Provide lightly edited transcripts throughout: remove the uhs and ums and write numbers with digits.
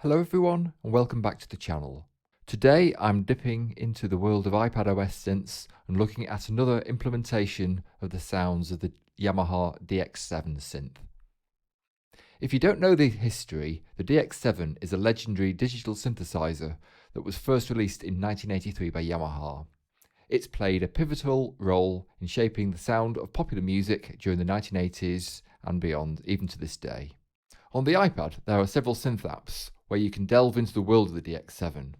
Hello everyone and welcome back to the channel. Today I'm dipping into the world of iPadOS synths and looking at another implementation of the sounds of the Yamaha DX7 synth. If you don't know the history, the DX7 is a legendary digital synthesizer that was first released in 1983 by Yamaha. It's played a pivotal role in shaping the sound of popular music during the 1980s and beyond, even to this day. On the iPad, there are several synth apps where you can delve into the world of the DX7,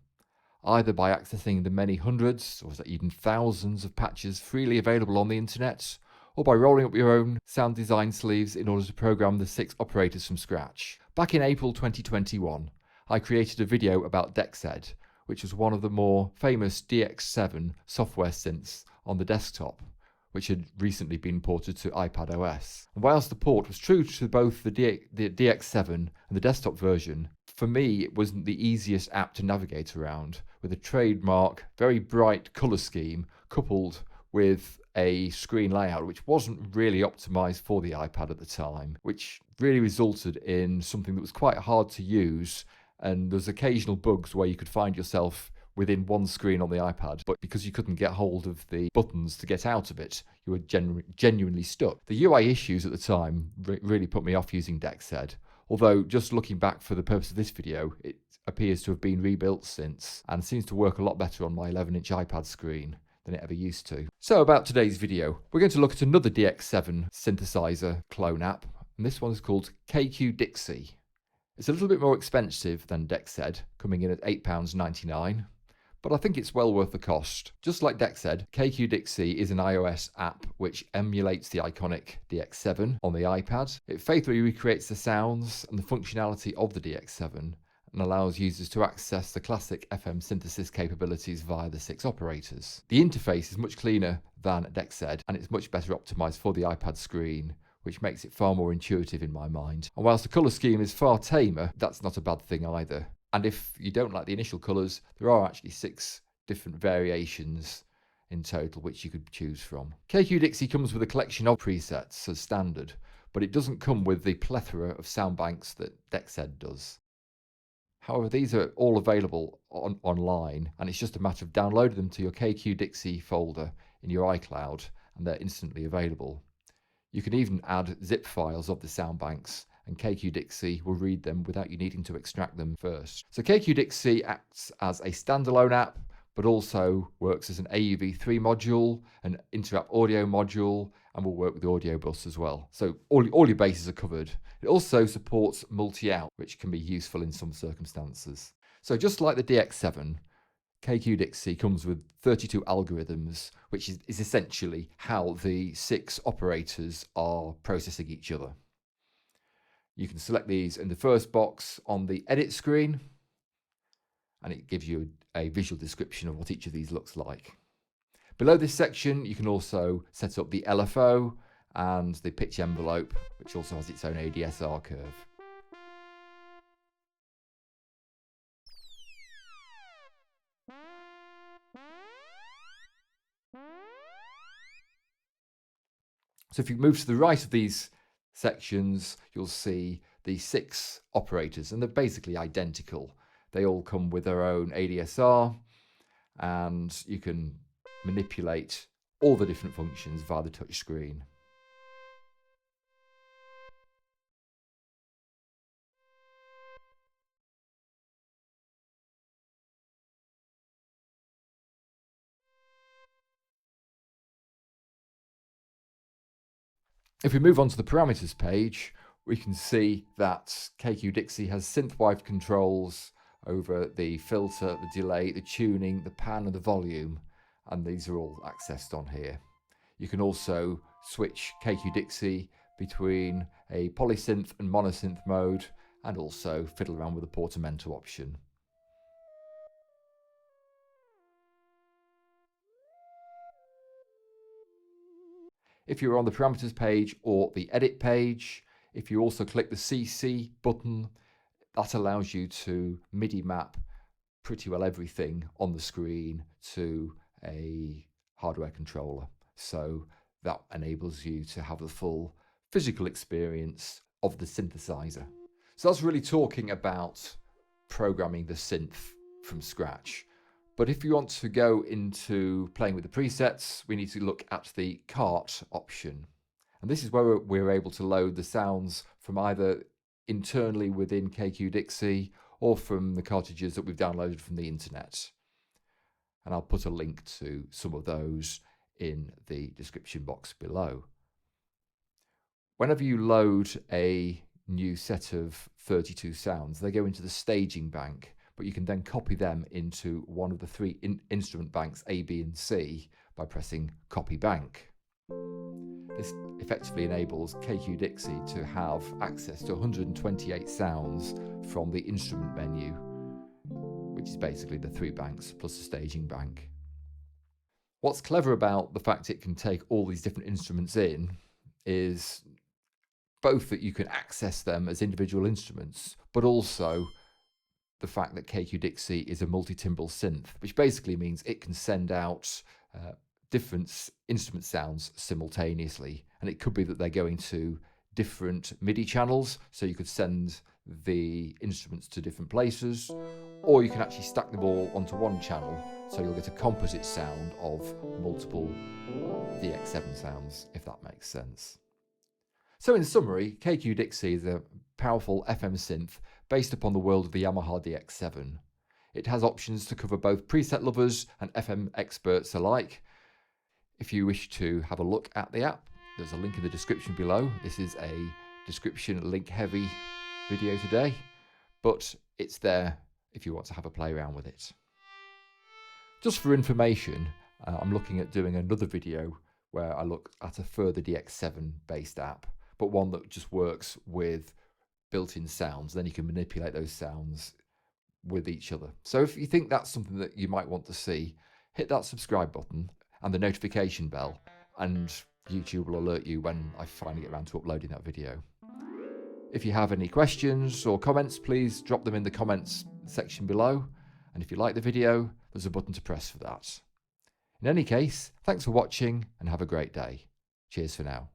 either by accessing the many hundreds or even thousands of patches freely available on the internet, or by rolling up your own sound design sleeves in order to program the 6 operators from scratch. Back in April 2021, I created a video about DX7, which was one of the more famous DX7 software synths on the desktop, which had recently been ported to iPadOS. And whilst the port was true to both the DX7 and the desktop version, for me it wasn't the easiest app to navigate around, with a trademark, very bright colour scheme coupled with a screen layout which wasn't really optimised for the iPad at the time, which really resulted in something that was quite hard to use, and there's occasional bugs where you could find yourself within one screen on the iPad, but because you couldn't get hold of the buttons to get out of it, you were genuinely stuck. The UI issues at the time really put me off using DX7, although just looking back for the purpose of this video, it appears to have been rebuilt since and seems to work a lot better on my 11-inch iPad screen than it ever used to. So about today's video, we're going to look at another DX7 synthesizer clone app, and this one is called Dixie. It's a little bit more expensive than DX7, coming in at £8.99. But I think it's well worth the cost. Just like DX7, Dixie is an iOS app which emulates the iconic DX7 on the iPad. It faithfully recreates the sounds and the functionality of the DX7 and allows users to access the classic FM synthesis capabilities via the 6 operators. The interface is much cleaner than DX7 and it's much better optimized for the iPad screen, which makes it far more intuitive in my mind. And whilst the colour scheme is far tamer, that's not a bad thing either. And if you don't like the initial colours, there are actually 6 different variations in total which you could choose from. Dixie comes with a collection of presets as standard, but it doesn't come with the plethora of sound banks that DX7 does. However, these are all available online, and it's just a matter of downloading them to your Dixie folder in your iCloud, and they're instantly available. You can even add zip files of the sound banks, and Dixie will read them without you needing to extract them first. So Dixie acts as a standalone app, but also works as an AUV3 module, an inter-app audio module, and will work with the audio bus as well. So all your bases are covered. It also supports multi-out, which can be useful in some circumstances. So just like the DX7, Dixie comes with 32 algorithms, which is essentially how the 6 operators are processing each other. You can select these in the first box on the edit screen, and it gives you a visual description of what each of these looks like. Below this section, you can also set up the LFO and the pitch envelope, which also has its own ADSR curve. So if you move to the right of these sections, you'll see the 6 operators, and they're basically identical. They all come with their own ADSR, and you can manipulate all the different functions via the touch screen. If we move on to the parameters page, we can see that Dixie has synth-wide controls over the filter, the delay, the tuning, the pan and the volume, and these are all accessed on here. You can also switch Dixie between a polysynth and monosynth mode, and also fiddle around with the portamento option. If you're on the parameters page or the edit page, if you also click the CC button, that allows you to MIDI map pretty well everything on the screen to a hardware controller. So that enables you to have the full physical experience of the synthesizer. So that's really talking about programming the synth from scratch. But if you want to go into playing with the presets, we need to look at the cart option. And this is where we're able to load the sounds from either internally within KQ Dixie or from the cartridges that we've downloaded from the internet. And I'll put a link to some of those in the description box below. Whenever you load a new set of 32 sounds, they go into the staging bank, but you can then copy them into one of the three instrument banks A, B and C by pressing copy bank. This effectively enables KQ Dixie to have access to 128 sounds from the instrument menu, which is basically the three banks plus the staging bank. What's clever about the fact it can take all these different instruments in is both that you can access them as individual instruments, but also the fact that KQ Dixie is a multi-timbre synth, which basically means it can send out different instrument sounds simultaneously. And it could be that they're going to different MIDI channels, so you could send the instruments to different places, or you can actually stack them all onto one channel, so you'll get a composite sound of multiple DX7 sounds, if that makes sense. So in summary, KQ Dixie is a powerful FM synth based upon the world of the Yamaha DX7. It has options to cover both preset lovers and FM experts alike. If you wish to have a look at the app, there's a link in the description below. This is a description link heavy video today, but it's there if you want to have a play around with it. Just for information, I'm looking at doing another video where I look at a further DX7 based app, but one that just works with built-in sounds. Then you can manipulate those sounds with each other. So if you think that's something that you might want to see, hit that subscribe button and the notification bell, and YouTube will alert you when I finally get around to uploading that video. If you have any questions or comments, please drop them in the comments section below. And if you like the video, there's a button to press for that. In any case, thanks for watching and have a great day. Cheers for now.